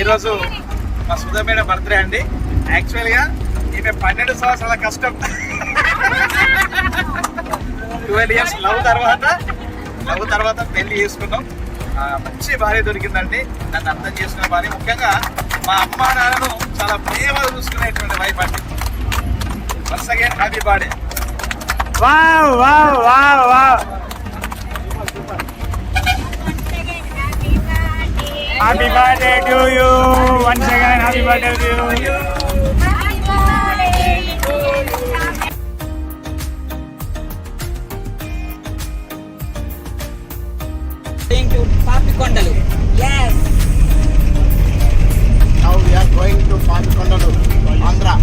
ఈరోజు మా Sudha madam birthday అండి. యాక్చువల్గా ఈమె 12 సంవత్సరాల కష్టం 12 ఇయర్స్ లవ్ తర్వాత పెళ్లి చేసుకున్నాం. మంచి భార్య దొరికిందండి, నన్ను అర్థం చేసుకున్న భార్య. ముఖ్యంగా మా అమ్మా నాన్నను చాలా ప్రేమగా చూసుకునేటువంటి వైఫ్ అండి. Once again happy birthday. Wow wow wow wow. Happy birthday to you. Once again, happy birthday to you. Going to Papikondalu. Yes. Now we are going to Papikondalu, Andhra.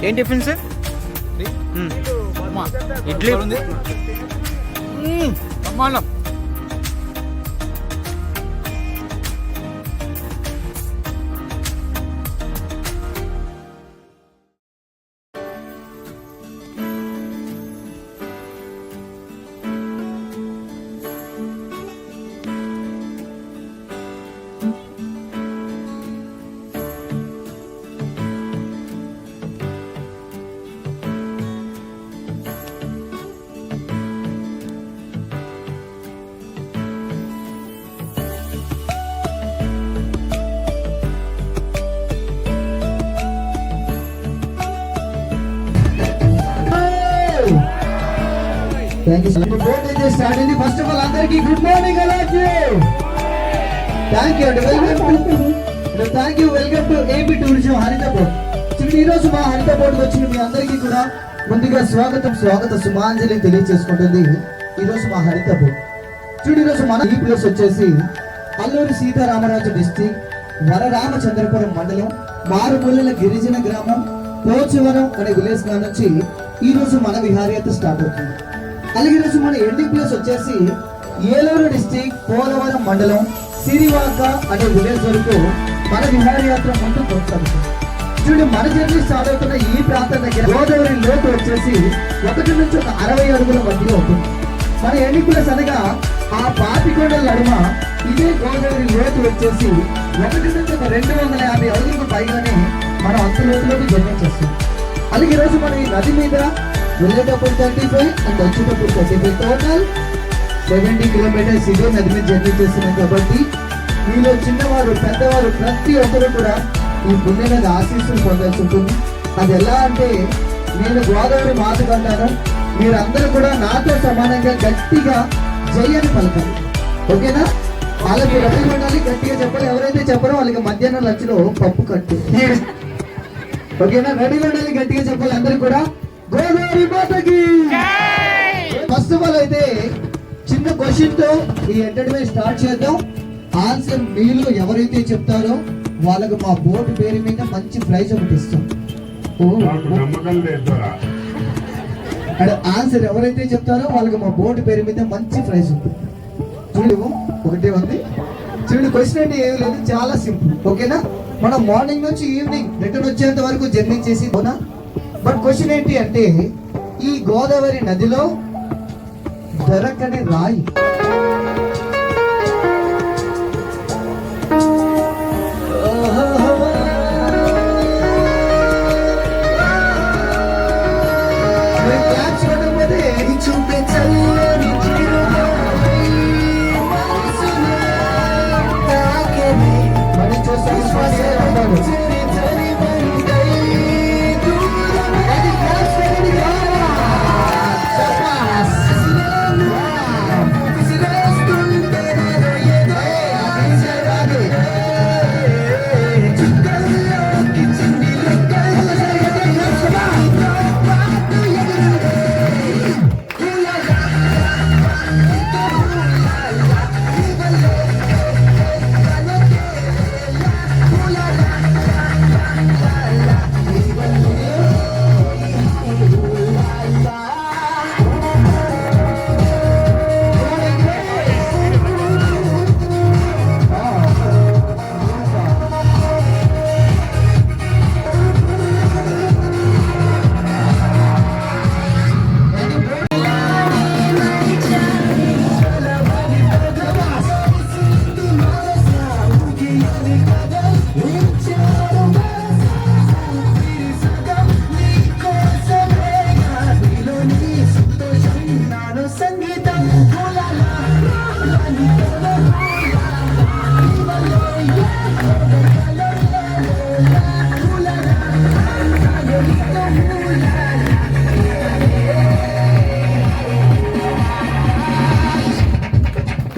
ఏం టిఫిన్ సార్? ఇడ్లీ ఉంది, బ్రహ్మాండం. Thank you. Birthday start అయింది. First of all అందరికి good morning. Thank you అండి. Welcome to AP tourism హరితపోర్ట్. ఈ రోజు మా హరితపోర్ట్ వచ్చిన మీ అందరికీ కూడా ముందుగా స్వాగత సుమాంజలి తెలియజేసుకుంటుంది. ఈ రోజు మా హరితపోర్ట్ చూడు. ఈ రోజు మన ఈ ప్లేస్ వచ్చేసి అల్లూరి సీతారామరాజు డిస్ట్రిక్ట్ వరరామచంద్రపురం మండలం మారుమూలల గిరిజన గ్రామం పోచవరం అనే విలేజ్ నుంచి ఈ రోజు మన విహారయాత్ర స్టార్ట్ అవుతుంది. అలాగే ఈరోజు మన ఎండింగ్ ప్లేస్ వచ్చేసి ఏలూరు డిస్ట్రిక్ట్ పోలవరం మండలం సిరివాక అనే విలేజ్ వరకు మన విహారయాత్ర ముందు కొనసాగుతుంది. చూడండి, మన జర్నీ స్టార్ట్ అవుతున్న ఈ ప్రాంతం దగ్గర గోదావరి లోతు వచ్చేసి 1 నుంచి 60 అడుగుల మధ్యలో ఉంటుంది. మన ఎండింగ్ ప్లేస్ అనగా ఆ పాపికొండల నడుమ ఇదే గోదావరి లోతు వచ్చేసి 1 నుంచి 250 అడుగులకు పైగానే మనం అంత లోతులోకి జర్నీ చేస్తాం. అలాగే ఈరోజు మనం ఈ నది మీద వెళ్ళేటప్పుడు 35 అండ్ వచ్చేటప్పుడు 35, టోటల్ 70 కిలోమీటర్స్ ఇదే నది మీద జర్నీ చేస్తున్నాం. కాబట్టి మీలో చిన్నవారు పెద్దవారు ప్రతి ఒక్కరు కూడా ఈ పుణ్య నది ఆశీస్సులు పొందాల్సి ఉంటుంది. అది ఎలా అంటే, నేను గోదావరి మాతకు అంటాను, మీరందరూ కూడా నాతో సమానంగా గట్టిగా జై అని పలకాలి. ఓకేనా? వాళ్ళకి రెడీ ఉండాలి, గట్టిగా చెప్పాలి. ఎవరైతే చెప్పారో వాళ్ళకి మధ్యాహ్నం లంచ్లో పప్పు కట్టు. ఓకేనా? రెడీ ఉండాలి, గట్టిగా చెప్పాలి. అందరూ కూడా గోదావరి మాతకి. ఫస్ట్ ఆఫ్ ఆల్ అయితే చిన్న క్వశ్చన్ తో ఈ ఎంటర్టైన్మెంట్ స్టార్ట్ చేద్దాం. ఆన్సర్ మీలో ఎవరైతే చెప్తారో వాళ్ళకు మా బోర్డు పేరు మీద మంచి ప్రైజ్ ఒకటి ఇస్తాం. ఆన్సర్ ఎవరైతే చెప్తారో వాళ్ళకి మా బోర్డు పేరు మీద మంచి ప్రైజ్ ఉంటుంది. చూడు, ఒకటే ఉంది. చూడు, క్వశ్చన్ అంటే ఏమి లేదు, చాలా సింపుల్. ఓకేనా? మనం మార్నింగ్ నుంచి ఈవినింగ్ రిటర్న్ వచ్చేంత వరకు జర్నీ చేసి పోనా. బట్ క్వశ్చన్ ఏంటి అంటే, ఈ గోదావరి నదిలో దొరకని రాయి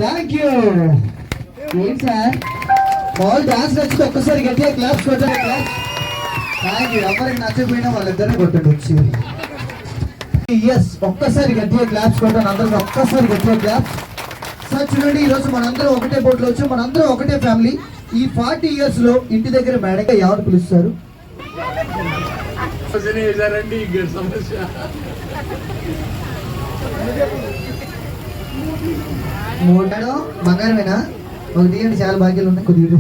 థ్యాంక్ యూ. ఏంటి సార్ బాల్ డాన్స్ నచ్చితే ఒక్కసారి గట్టిగా క్లాప్స్ కొట్టండి. క్లాప్స్. Thank you. ఎవరికి నచ్చకపోయినా వాళ్ళిద్దరిని కొట్టండి వచ్చి. ఎస్, ఒక్కసారి గట్టిగా క్లాప్స్ కొట్టండి. అందరికి ఒక్కసారి గట్టిగా క్లాప్స్. సార్ చూడండి, ఈరోజు మనందరం ఒకటే బోట్లో వచ్చి మనందరం ఒకటే ఫ్యామిలీ. ఈ 40 years లో ఇంటి దగ్గర మేడగా ఎవరు పిలుస్తారు? మేడం బంగారమేనా? ఒక తీయండి, చాలా భాగ్యాలు ఉన్నాయి కొద్దిగా.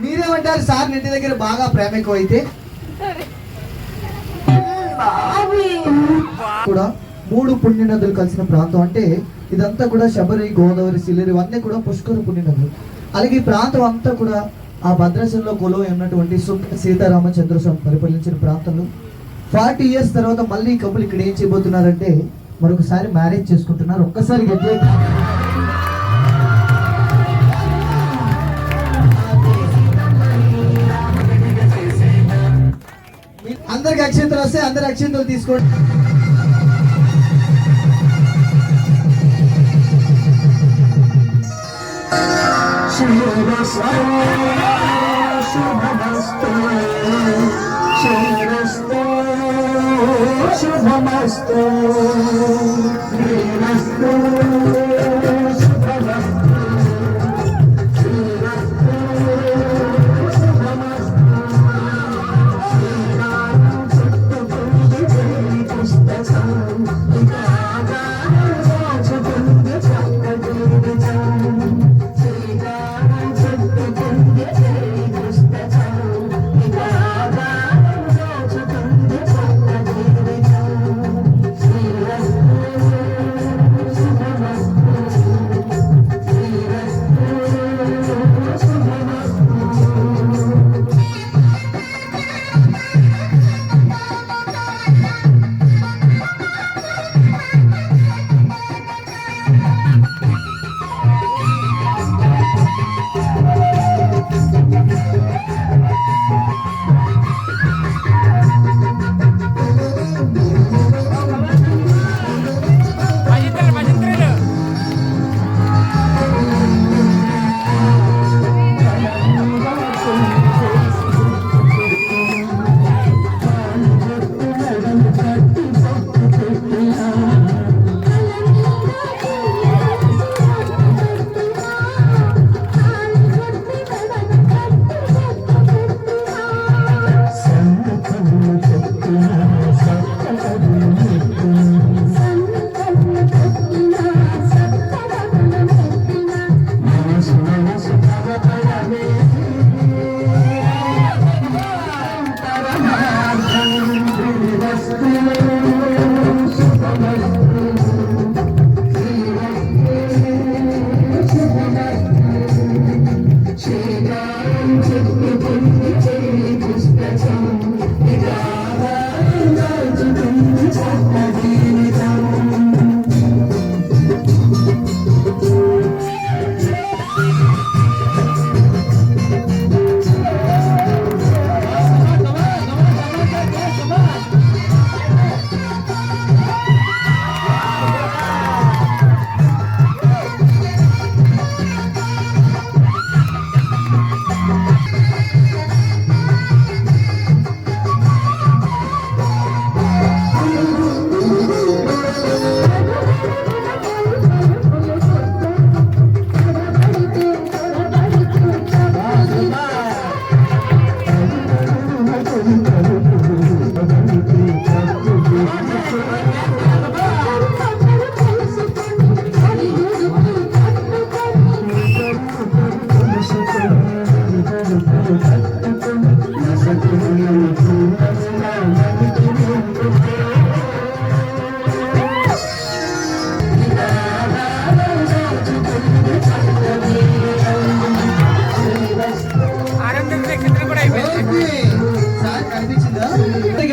మీరేమంటారు సార్ ఇంటి దగ్గర బాగా ప్రేమ ఎక్కువ అయితే? కూడా 3 పుణ్య నదులు కలిసిన ప్రాంతం. అంటే ఇదంతా కూడా శబరి, గోదావరి, సిలేరు ఇవన్నీ కూడా పుష్కర పుణ్య నదులు. అలాగే ఈ ప్రాంతం అంతా కూడా ఆ భద్రాచలంలో కొలువై ఉన్నటువంటి సీతారామచంద్ర స్వామి పరిపాలించిన ప్రాంతంలో 40 years తర్వాత మళ్ళీ ఈ కపుల్ ఇక్కడ ఏం చేయబోతున్నారంటే మరొకసారి మ్యారేజ్ చేసుకుంటున్నారు. ఒక్కసారి గట్టిగా అందరికి అక్షంతలు వస్తే అందరి అక్షంతలు తీసుకోండి. శుభమస్తు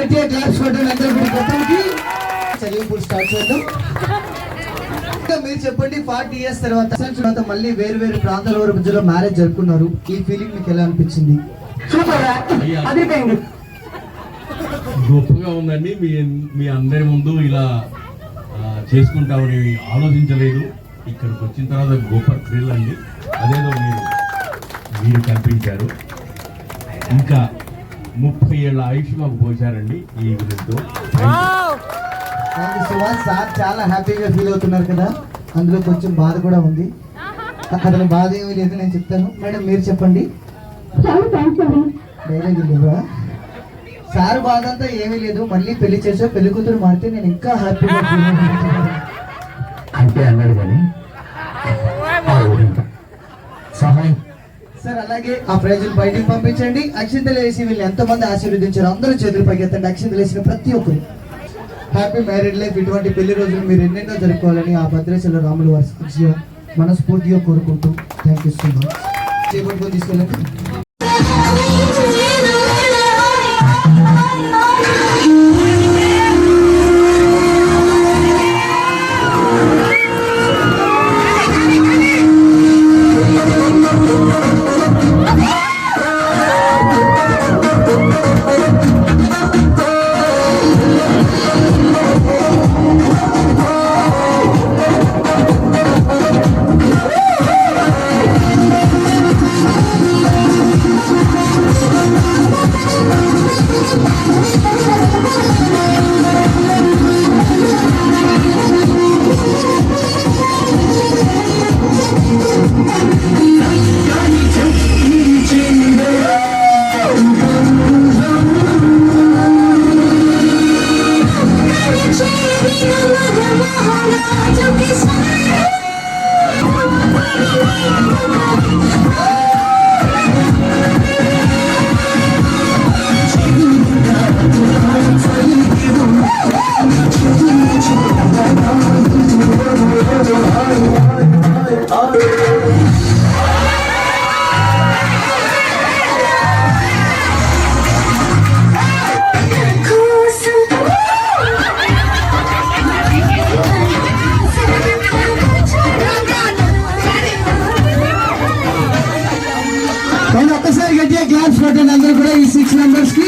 గట్టిగా క్లాప్స్ కొట్టండి అందరూ కూడా కపుల్కి. చదివింపులు స్టార్ట్ చేద్దాం. మీరు చెప్పండి, 40 years తర్వాత మళ్ళీ వేరు వేరు ప్రాంతాల వారి మధ్యలో మ్యారేజ్ జరుపుకున్నారు. ఈ ఫీలింగ్ మీకు ఎలా అనిపించింది? గొప్పగా ఉందండి. మీ అందరి ముందు ఇలా చేసుకుంటామని ఆలోచించలేదు. ఇక్కడికి వచ్చిన తర్వాత గొప్ప థ్రిల్ అండి. అదేదో మీరు కల్పించారు. ఇంకా 30 ఏళ్ళ ఆయుష్ మాకు పోశారండి ఈ గురితో. Thank you so much. Sir చాలా హ్యాపీగా ఫీల్ అవుతున్నారు కదా, అందులో కొంచెం బాధ కూడా ఉంది. అతని బాధ ఏమీ లేదు, నేను చెప్తాను. మేడం మీరు చెప్పండి. డైలాగ్ ఇవ్వరా? సార్ బాధ అంతా ఏమీ లేదు, మళ్ళీ పెళ్లి చేసా పెళ్లి కూతురు మారితే నేను ఇంకా హ్యాపీగా ఫీల్ అవుతున్నాను అంటే అన్నాడు కానీ సహాయం. సార్ అలాగే ఆ ప్రైజులు బయటికి పంపించండి. అక్షింతలు వేసి వీళ్ళు ఎంతమంది ఆశీర్వదించారు అందరూ చేతులు పైకెత్తండి. అక్షింతలు వేసిన ప్రతి ఒక్కరు హ్యాపీ మ్యారీడ్ లైఫ్, ఇటువంటి పెళ్లి రోజులు మీరు ఎన్నెన్నో జరుపుకోవాలని ఆ భద్రేశ్వర రాములు వారి మనస్ఫూర్తిగా కోరుకుంటూ థ్యాంక్ యూ సో మచ్. చేపట్టుకొని తీసుకెళ్ళండి. ఒక్కసారి గట్టిగా క్లాప్స్ కొట్టండి అందరూ కూడా ఈ 6 మెంబర్స్ కి.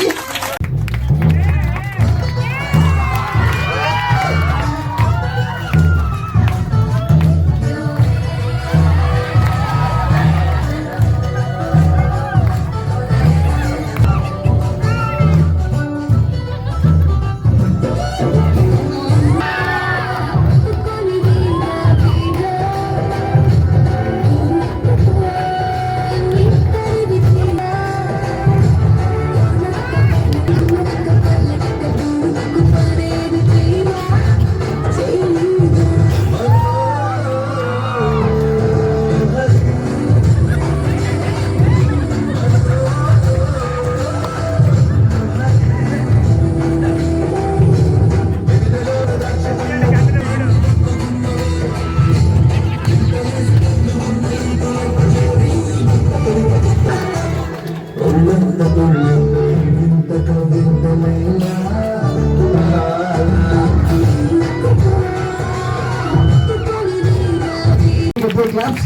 Claps.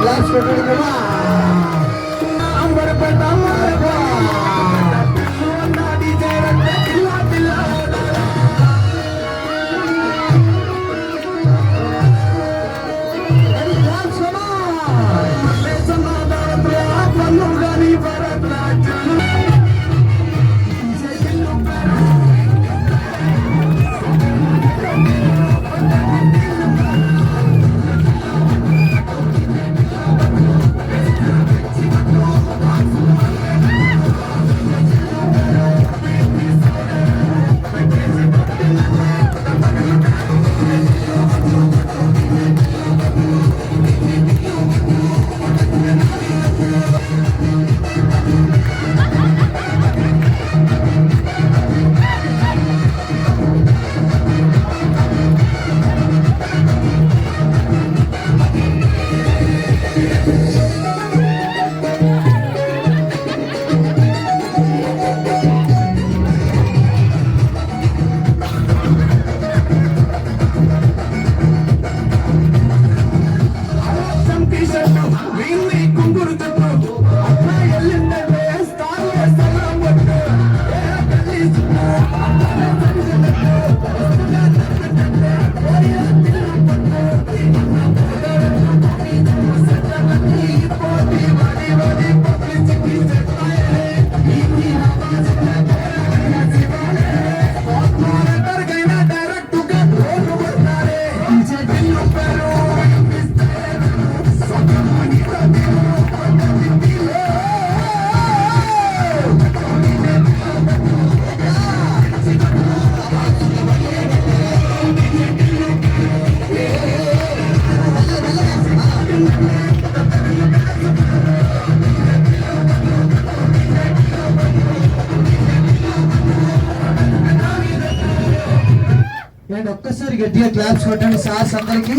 Claps కొట్టండి కదా. అండ్ ఒక్కసారి గట్టిగా క్లాప్స్ కొట్టండి సార్స్ అందరికి.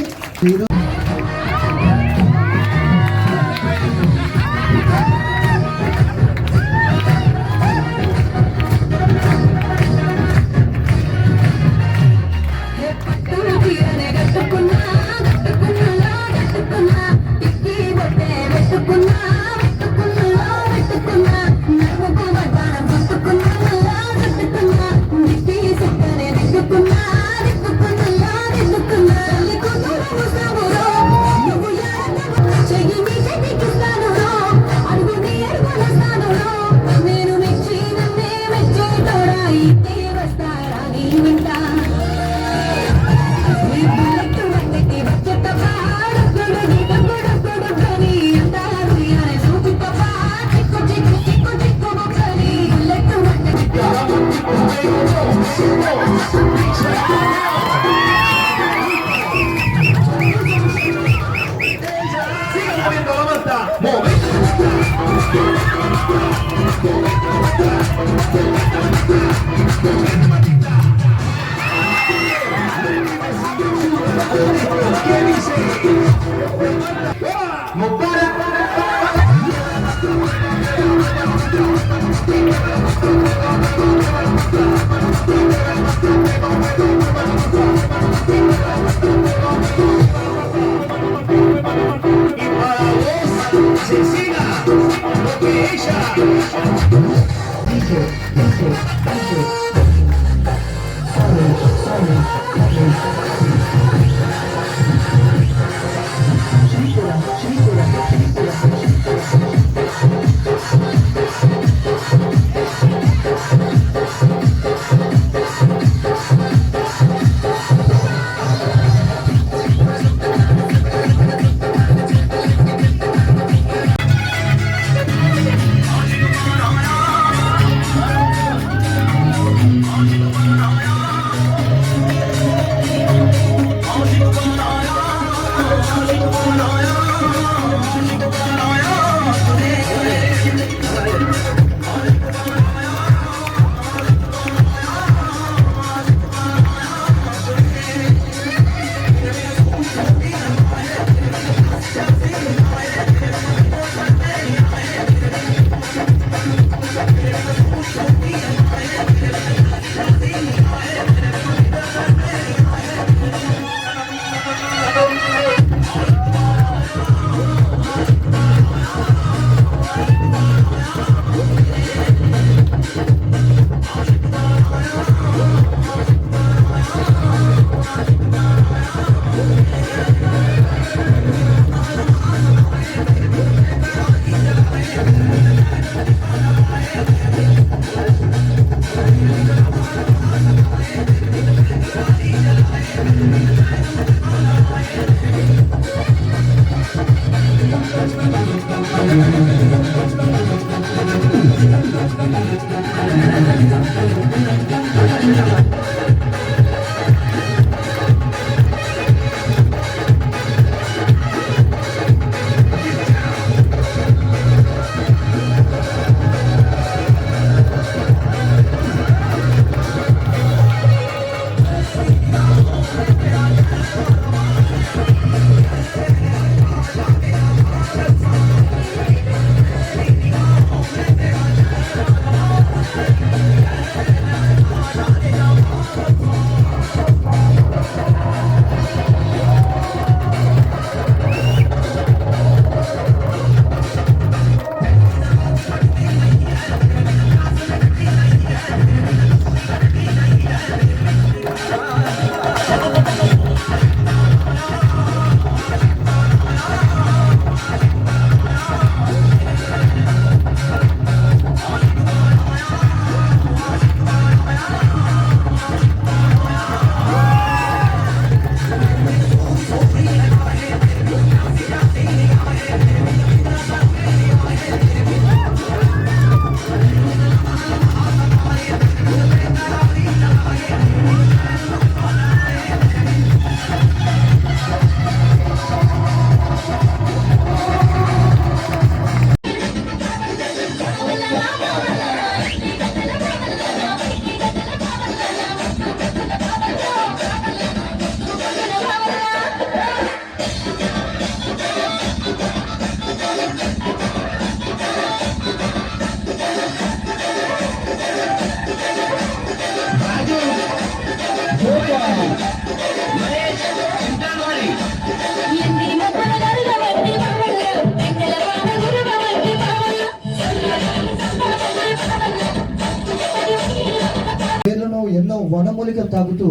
వనమూలికలు తాగుతూ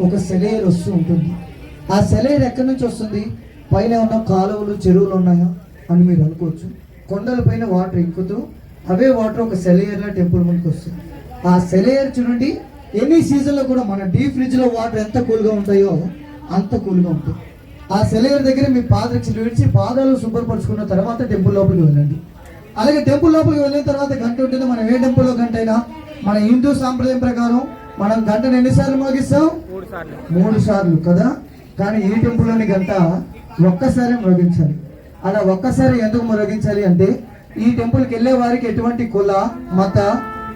ఒక సెలయేరు వస్తూ ఉంటుంది. ఆ సెలయేరు ఎక్కడి నుంచి వస్తుంది? పైన ఉన్న కాలువలు చెరువులు ఉన్నాయా అని మీరు అనుకోవచ్చు. కొండల పైన వాటర్ ఇంకుతూ అవే వాటర్ ఒక సెలయేరులో టెంపుల్ ముందుకు వస్తుంది. ఆ సెలయేరు చూడండి, ఎనీ సీజన్లో కూడా మన డీప్ ఫ్రిడ్జ్లో వాటర్ ఎంత కూల్గా ఉంటాయో అంత కూల్గా ఉంటుంది. ఆ సెలయేరు దగ్గర మీ పాదరక్షలు విడిచి పాదాలు శుభ్రపరచుకున్న తర్వాత టెంపుల్ లోపలికి వెళ్ళండి. అలాగే టెంపుల్ లోపలికి వెళ్ళిన తర్వాత గంట ఉంటుంది. మనం ఏ టెంపుల్లో గంట అయినా మన హిందూ సాంప్రదాయం ప్రకారం మనం గంటను ఎన్నిసార్లు మోగిస్తాం? 3 సార్లు కదా. కానీ ఈ టెంపుల్లోని గంట ఒక్కసారి మ్రోగించాలి. అలా ఒక్కసారి ఎందుకు మ్రోగించాలి అంటే ఈ టెంపుల్కి వెళ్ళే వారికి ఎటువంటి కుల మత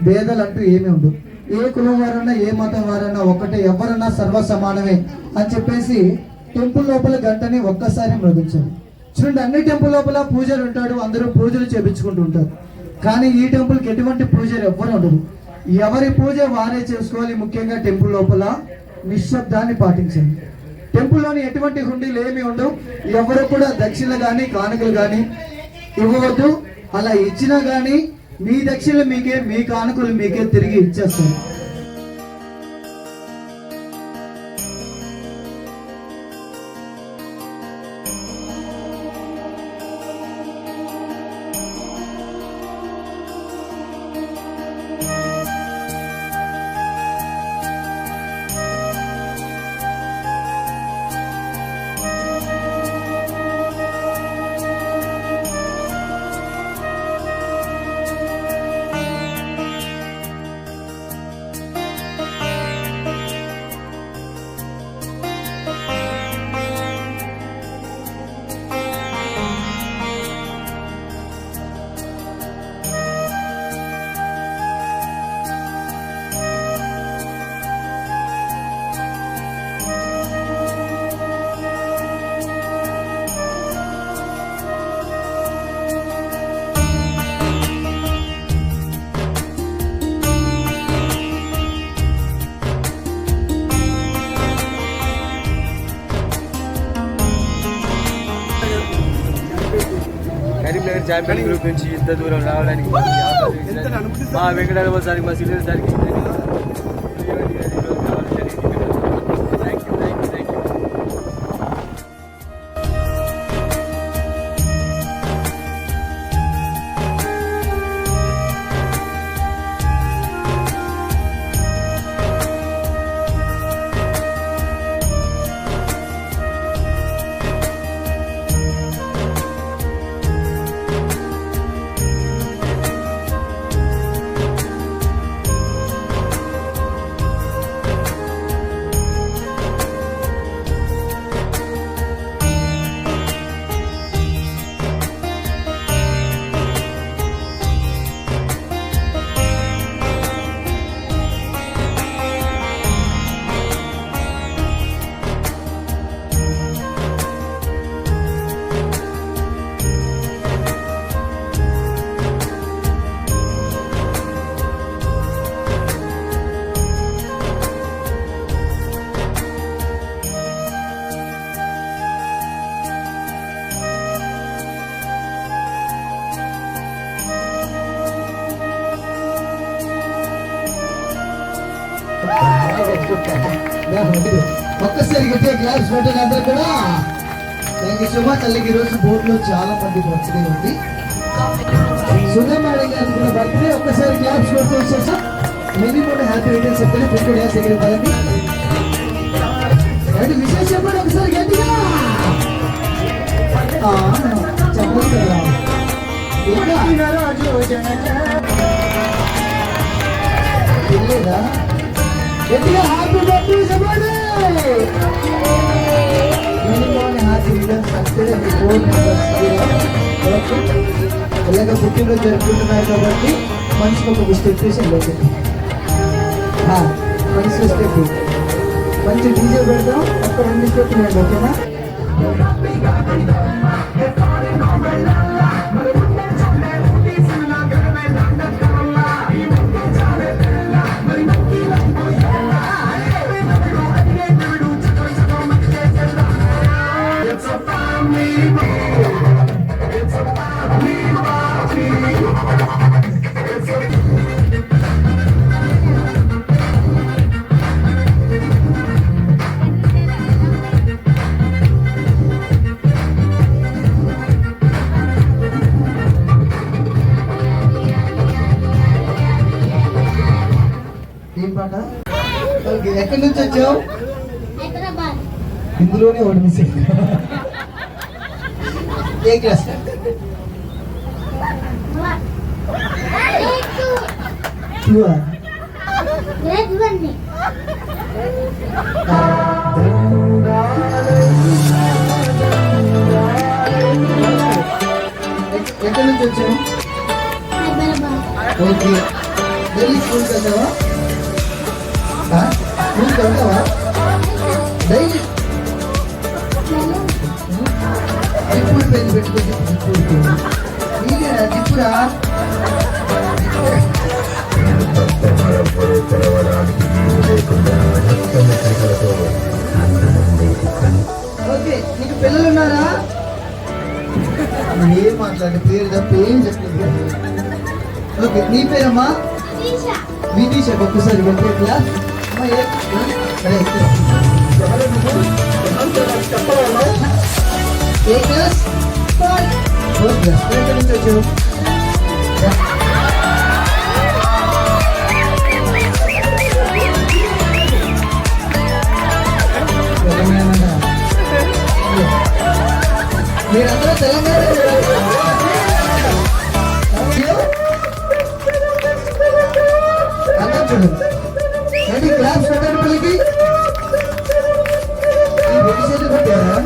భేదాలు అంటూ ఏమీ ఉండవు. ఏ కులం వారన్నా ఏ మతం వారన్నా ఒకటే, ఎవరన్నా సర్వ సమానమే అని చెప్పేసి టెంపుల్ లోపల గంటని ఒక్కసారి మ్రోగించాలి. చూడండి, అన్ని టెంపుల్ లోపల పూజలు ఉంటాడు, అందరూ పూజలు చేపించుకుంటూ ఉంటారు. కానీ ఈ టెంపుల్కి ఎటువంటి పూజలు ఎవ్వరు ఉండదు. ఎవరి పూజ వారే చేసుకోవాలి. ముఖ్యంగా టెంపుల్ లోపల నిశ్శబ్దాన్ని పాటించండి. టెంపుల్లోని ఎటువంటి హుండీలు ఏమి ఉండవు. ఎవరు కూడా దక్షిణ కానీ కానుకలు కానీ ఇవ్వవద్దు. అలా ఇచ్చినా కానీ మీ దక్షిణ మీకే, మీ కానుకలు మీకే తిరిగి ఇచ్చేస్తారు. కరీంనగర్ ఛాంపియన్ గ్రూప్ నుంచి ఇంత దూరం రావడానికి మా వెంకటరమణ సార్కి, మా సీనియర్ సార్కి ఒక్కసారి గట్టిగా క్లాప్స్ పెట్టండి అందరూ కూడా. Thank you so much. అలాగే ఈరోజు బోర్డులో చాలా మంది బర్త్డే ఉంది. సుధా మేడం గారి కూడా బర్త్డే. ఒక్కసారి క్లాప్స్ కొడుతూ వచ్చేసా. మెనీ కూడా హ్యాపీ రిటర్న్స్ చెప్తే ఫిఫ్టీ డేస్ దగ్గర పదండి. అంటే విశేషం చెప్పండి ఒకసారి గట్టిగా చెప్పండి కదా. తెలియదా? గట్టిగా హ్యాపీ బర్త్డే చెప్పండి. హ్యాపీ రిటర్న్స్ అంటే మీ 4 మెంబర్స్ ఇలాగ పుట్టినరోజు జరుపుకుంటున్నారు కాబట్టి మనిషికి ఒక స్టెప్ వేసి వెళ్ళండి. మంచి స్టెప్, మంచి డీజే పెడతాం. ఒక్క 2 స్టెప్ నేను ఓకేనా? ఎక్కడి నుంచి వచ్చావు? హైదరాబాద్. ఇందులోనే ఒకటి మిస్ ఏ క్లాస్? గ్రేడ్ 1. ఎక్కడి నుంచి వచ్చావు? హైదరాబాద్. ఓకే. డైలీ స్కూల్కి వెళ్తావా? స్కూల్కి వెళ్తావా డైలీ? ఇప్పుడు పెళ్లి పెట్టుకోవచ్చు. నీకేనా ఇప్పుడా? ఓకే, నీకు పిల్లలు ఉన్నారా? ఏం మాట్లాడే పేరు తప్ప ఏం చెప్పలేదు. ఓకే, నీ పేరమ్మా? విదీష. ఒక్కసారి ఒకే క్లాస్ అమ్మా. ఏ క్లాస్? Fourth class. ఎక్కడి నుంచి వచ్చావు? మీరందరూ తెలంగాణ ఏంటి క్లాస్ పెట్టండి పిల్లకి. పెట్టారా?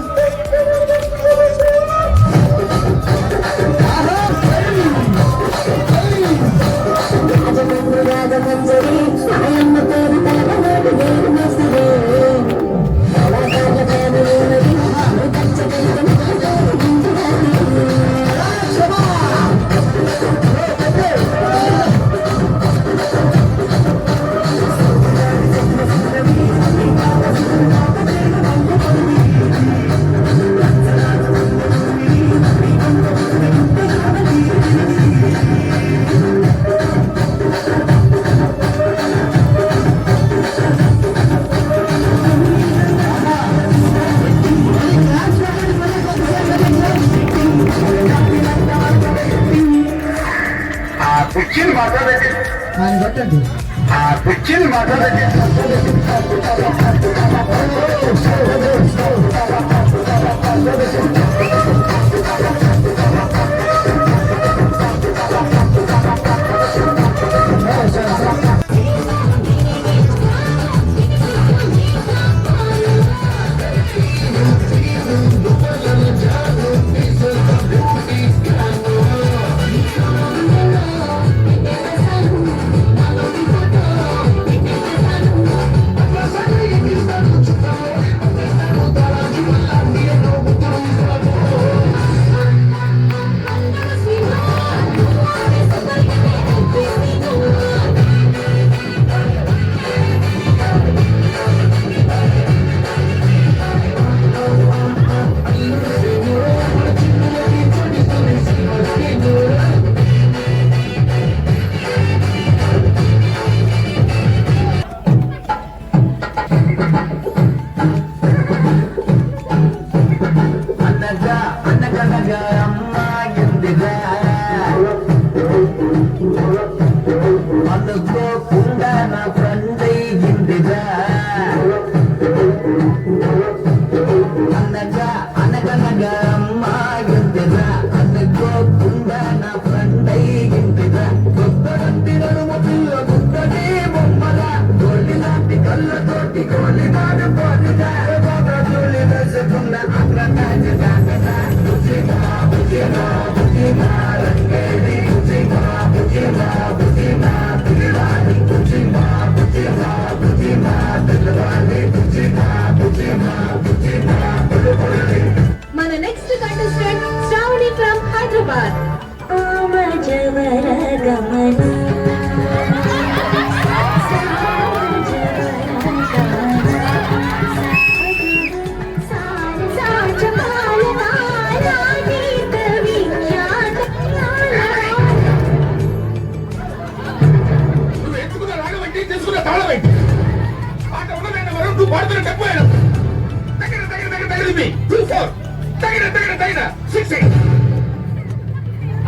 ఆయన కొట్టండి. అనుకోకుండా నా ఫ్రెండ్ అయ్యిందిగా. అనగా అనగనగా అమ్మాయిందిగా. అనుకోకుండా నా ఫ్రెండ్ అయ్యిందిగా. గుద్దడంటి నడుము పిల్ల గుద్దడి బొమ్మల. గోలి లాంటి కళ్ళతోటి గోలి నాడు పోలిగా. గోలి వేసుకున్న అగ్రతాజి కాకదా. బుజిమా బుజిమా బుజిమా రంగేది. బుజిమా బుజిమా బుజిమా పిల్లాడి. బుజిమా బుజిమా బుజిమా పిల్లాడి. బుజిమా బుజిమా బుజిమా పిల్లాడి. మన next contestant Shravani from Hyderabad.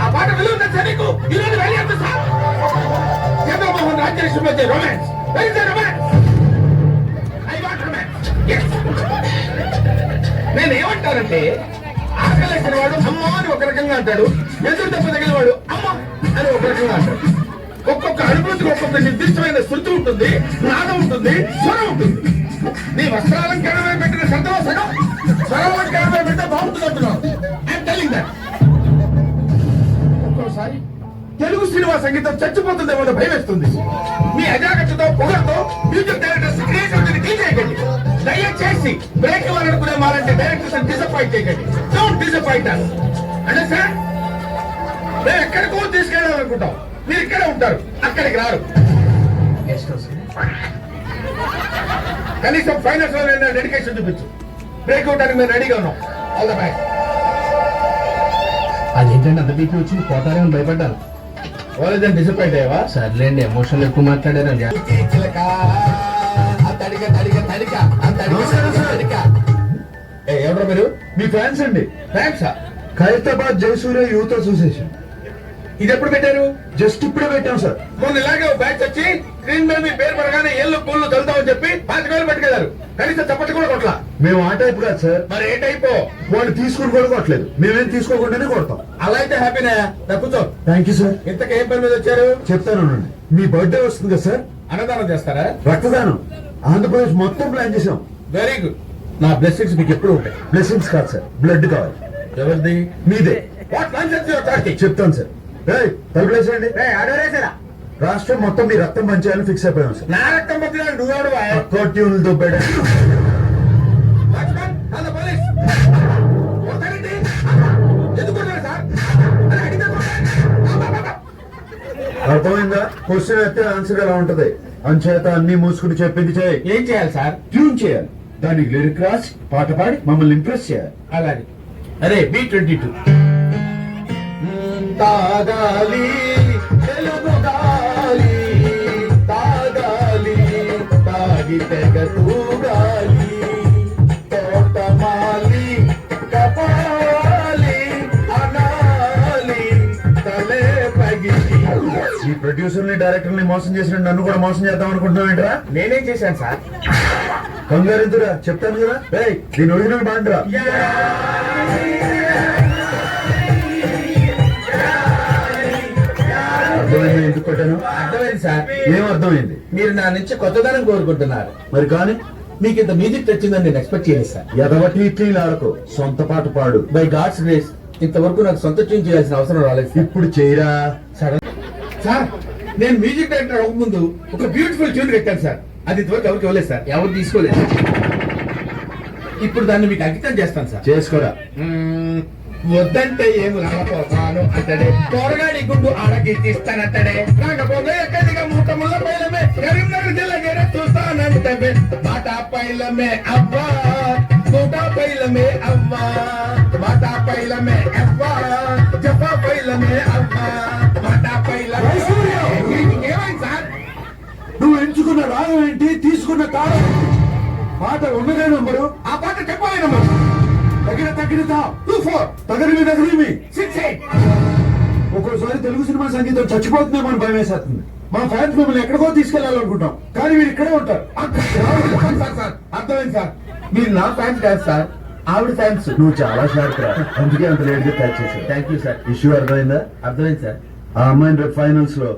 ఆ పాట విలువ నీకు ఈరోజు వెళ్ళి చంద్రమోహన్ రాజ్యలక్ష్మి మధ్య రొమాన్స్. నేను ఏమంటానంటే ఆకలేసిన వాడు అమ్మ అని ఒక రకంగా అంటాడు, ఎదురు దెబ్బ తగిలిన వాడు అమ్మ అని ఒక రకంగా అంటాడు. ఒక్కొక్క అనుభూతికి ఒక్కొక్క నిర్దిష్టమైన శృతి ఉంటుంది, నాదం ఉంటుంది, స్వరం ఉంటుంది. నీ వస్త్రాలంకరణమే పెట్టిన శబ్దం సగం, స్వరాలంకరణమే పెట్టే బాగుంటుంది అంటున్నావు. I'm telling that. ఒక్కోసారి తెలుగు సినిమా సంగీతం చచ్చిపోతుందేమో భయం వేస్తుంది. మీ అజాగ్రత్తతో పొగతో మ్యూజిక్ డైరెక్టర్స్ క్రియేటివిటీని కిల్ చేయకండి. దయచేసి బ్రేక్ ఇవ్వాలనుకునే మాలంటే డైరెక్టర్స్ డిసప్పాయింట్ చేయకండి. Don't disappoint us. అండర్స్టాండ్? మేము ఎక్కడికో తీసుకెళ్ళాలనుకుంటాం, మీరు ఇక్కడే ఉంటారు, అక్కడికి రారు. కనీసం ఫైనల్స్ లో డెడికేషన్ చూపించు. బ్రేక్ అవడానికి మేము రెడీగా ఉన్నాం. All the best. అదేంటంటే అంత బీపీ వచ్చింది, పోతారేమని భయపడ్డాను. వాళ్ళని డిసప్పాయింట్ అయ్యావా? సర్లేండి, ఎమోషనల్ ఎక్కువ మాట్లాడారండి. ఎవరు మీరు? మీ ఫ్యాన్స్ అండి. ఫ్యాన్సా? Khairatabad Jayasurya youth association. ఇది ఎప్పుడు పెట్టారు? జస్ట్ ఇప్పుడే పెట్టాం సార్. మొన్న ఇలాగే బ్యాచ్ వచ్చి స్క్రీన్ మీద మీ పేరు పడగానే ఏళ్ళు పూలు చదువుతామని చెప్పి 5,000 పట్టుకెళ్లారు. కనీసం చప్పట్లు కూడా కొట్టలా. మేము ఆ టైప్ కాదు సార్. మరి ఏ టైపు? వాళ్ళు తీసుకుని కూడా కొట్టలేదు, మేమేం తీసుకోకుండానే కొడతాం. అలా అయితే హ్యాపీనా? కూర్చో. Thank you sir. ఇంతకు ఏం పని మీద వచ్చారు? చెప్తాను. మీ బర్త్డే వస్తుంది కదా సార్, అన్నదానం చేస్తారా? రక్తదానం ఆంధ్రప్రదేశ్ మొత్తం ప్లాన్ చేసాం. Very good. నా బ్లెస్సింగ్స్ మీకు ఎప్పుడు ఉంటాయి. బ్లెస్సింగ్స్ కాదు సార్, బ్లడ్ కావాలి. ఎవరిది? మీదే. చెప్తాను సార్. తలుపులేసండి. రాష్ట్రం మొత్తం మీ రక్తం పంచాలని ఫిక్స్ అయిపోయాం సార్. నా రక్తం పంచాలని నువ్వు ట్యూన్లతో అర్థమైందా? క్వశ్చన్ అయితే ఆన్సర్ ఎలా ఉంటది. అంచేత అన్ని మూసుకుని చెప్పింది చేయి. ఏం చేయాలి సార్? ట్యూన్ చేయాలి. దానికి లిరిక్ రాసి పాట పాడి మమ్మల్ని ఇంప్రెస్ చేయాలి. అలాగే. అరే B22 తాగాలి తెలుగు గాలి, తాగాలి తాగి తెగ తూగాలి, తోటమాలి కపాలి అనాలి తలే పగిలి. ఈ ప్రొడ్యూసర్ ని డైరెక్టర్ ని మోసం చేసిన నన్ను కూడా మోసం చేద్దాం అనుకుంటున్నావేంట్రా? నేనేం చేశాను సార్? కంగారెద్దురా, చెప్తాను కదా. దీని ఒరిజినల్ బాండ్రా. అర్థమైంది ఎందుకు కొట్టాను? అర్థమైంది సార్. ఏం అర్థమైంది? మీరు నా నుంచి కొత్తదనం కోరుకుంటున్నారు. మరి కానీ మీకు ఇంత మ్యూజిక్ తెచ్చిందని నేను ఎక్స్పెక్ట్ చేయలేదు సార్. ఎదవటి ఇట్లీ ఆడకు, సొంత పాట పాడు. బై గాడ్స్ గ్రేస్ ఇంతవరకు నాకు సొంత ట్యూన్ చేయాల్సిన అవసరం రాలేదు. ఇప్పుడు చేయరా సార్. నేను మ్యూజిక్ డైరెక్టర్ అవ్వక ముందు ఒక బ్యూటిఫుల్ ట్యూన్ పెట్టాను సార్. అది ఇంతవరకు ఎవరికి ఇవ్వలేదు సార్. ఎవరు తీసుకోలేదు. ఇప్పుడు దాన్ని మీకు అంకితం చేస్తాను సార్. చేసుకోరా. వద్దంటే ఏమి రాకపోతాను అంటడే, తోరగాడి గుండు ఆడకి తీస్తానంటడే, రాకపోతే ఎక్కడిగా మూట ముళ్ళ పైలమే కరీంనగర్ జిల్లా గేరే చూస్తానంటే, బాటా పైలమే అవ్వా మూటా పైలమే అవ్వా, బాటా పైలమే అవ్వా జఫా పైలమే అవ్వా, బాటా పైలమే. ఏమైంది సార్? నువ్వు ఎంచుకున్న రాగం ఏంటి, తీసుకున్న తాళం? పాట ఉన్నదే నంబరు, ఆ పాట చెప్పాలి నంబరు. ఒక్కోసారి తెలుగు సినిమా సంగీతం చచ్చిపోతుందేమో అని భయం వేసేస్తుంది. మా ఫ్యాన్స్ మిమ్మల్ని ఎక్కడికో తీసుకెళ్లాలనుకుంటాం, కానీ మీరు ఇక్కడే ఉంటారు. అర్థమైంది సార్. మీరు నా ఫ్యాన్స్ కాదు సార్, ఆవిడ ఫ్యాన్స్. నువ్వు చాలా షార్ప్ రా, అందుకే అంత లేట్ గా క్యాచ్ చేశారు. Thank you sir. ఇష్యూ అర్థమైందా? అర్థమైంది సార్. ఆ అమ్మాయిని రేపు ఫైనల్స్ లో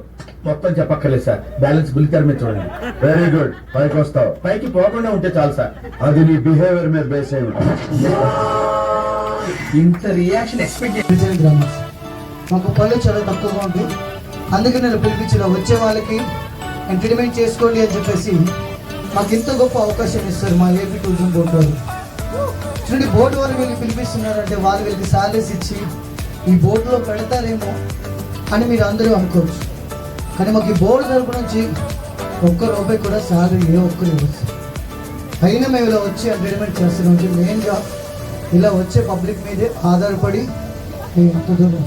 మొత్తం చెప్పక్కర్లేదు సార్, బ్యాలెన్స్ బుల్లితెర మీద చూడండి. Very good. పైకి వస్తావు. పైకి పోకుండా ఉంటే చాలు సార్. అది నీ బిహేవియర్ మీద బేస్ అయి ఉంటుంది. ఇంత రియాక్షన్ ఎక్స్పెక్ట్ చేయాలి. మాకు పనులు చాలా తక్కువగా ఉంది, అందుకే నేను పిలిపించిన వచ్చే వాళ్ళకి ఎంటర్టైన్మెంట్ చేసుకోండి అని చెప్పేసి మాకు ఇంత గొప్ప అవకాశం ఇస్తారు మా ఏపీ టూరిజం బోర్డు వాళ్ళు. చూడండి, బోర్డు వాళ్ళు వీళ్ళకి పిలిపిస్తున్నారంటే వాళ్ళు వీళ్ళకి సాలరీస్ ఇచ్చి ఈ బోర్డులో పెడతారేమో అని మీరు అందరూ అనుకోవచ్చు. కానీ మాకు ఈ బోర్డు తరపు నుంచి ఒక్క రూపాయి కూడా సాలరీ ఏ ఒక్కరు ఇవ్వచ్చు. అయినా మేము ఇలా వచ్చి ఎంటర్టైన్మెంట్ చేస్తున్నాం. మెయిన్గా ఇలా వచ్చే పబ్లిక్ మీదే ఆధారపడి మేము ఎంత దూరం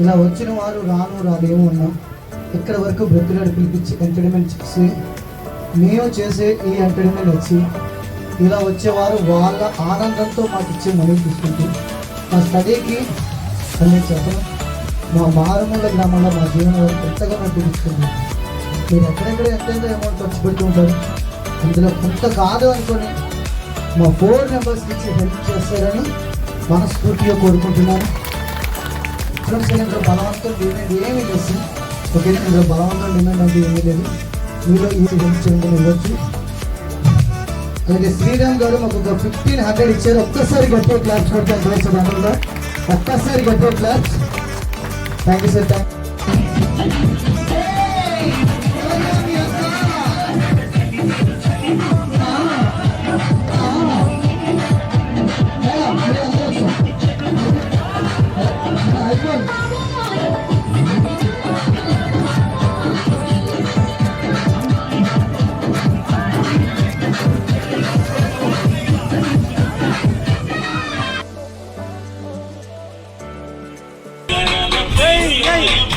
ఇలా వచ్చిన వారు రాదేమో ఉన్నాం. ఇక్కడ వరకు బ్రతులాడి పిలిపించి ఎంటర్టైన్మెంట్ చేసి మేము చేసే ఈ ఎంటర్టైన్మెంట్ వచ్చి ఇలా వచ్చేవారు వాళ్ళ ఆనందంతో మాకు ఇచ్చే మనీ తీసుకుంటూ మా స్టడీకి అన్నీ చెప్పడం మా మారుమూల గ్రామంలో మా జీవనం ఎంతగా నడిపిస్తుంది. మీరు ఎక్కడెక్కడ ఎంతెంత అమౌంట్ ఖర్చు పెడుతూ ఉంటారు, అందులో కొంత కాదు అనుకొని మా 4 మెంబర్స్కి ఇచ్చి హెల్ప్ చేస్తారని మనస్ఫూర్తిగా కోరుకుంటున్నాను. ఫ్రెండ్స్, ఇందులో బలవంతం డిమాండ్ ఏమీ లేదు. ఓకే, ఇందులో బలవంతం డిమాండ్ అంటే ఏమీ లేదు. మీరు ఈ హెల్ప్ చేయడం ఇవ్వచ్చు. అలాగే శ్రీరామ్ గారు మాకు ఒక 1500 ఇచ్చారు. ఒక్కసారి గట్టిగా క్లాప్స్ కొడతాను ఫ్రెండ్స్ అందరూ. ఒక్కసారి గట్టిగా claps. Thank you sir. Hey!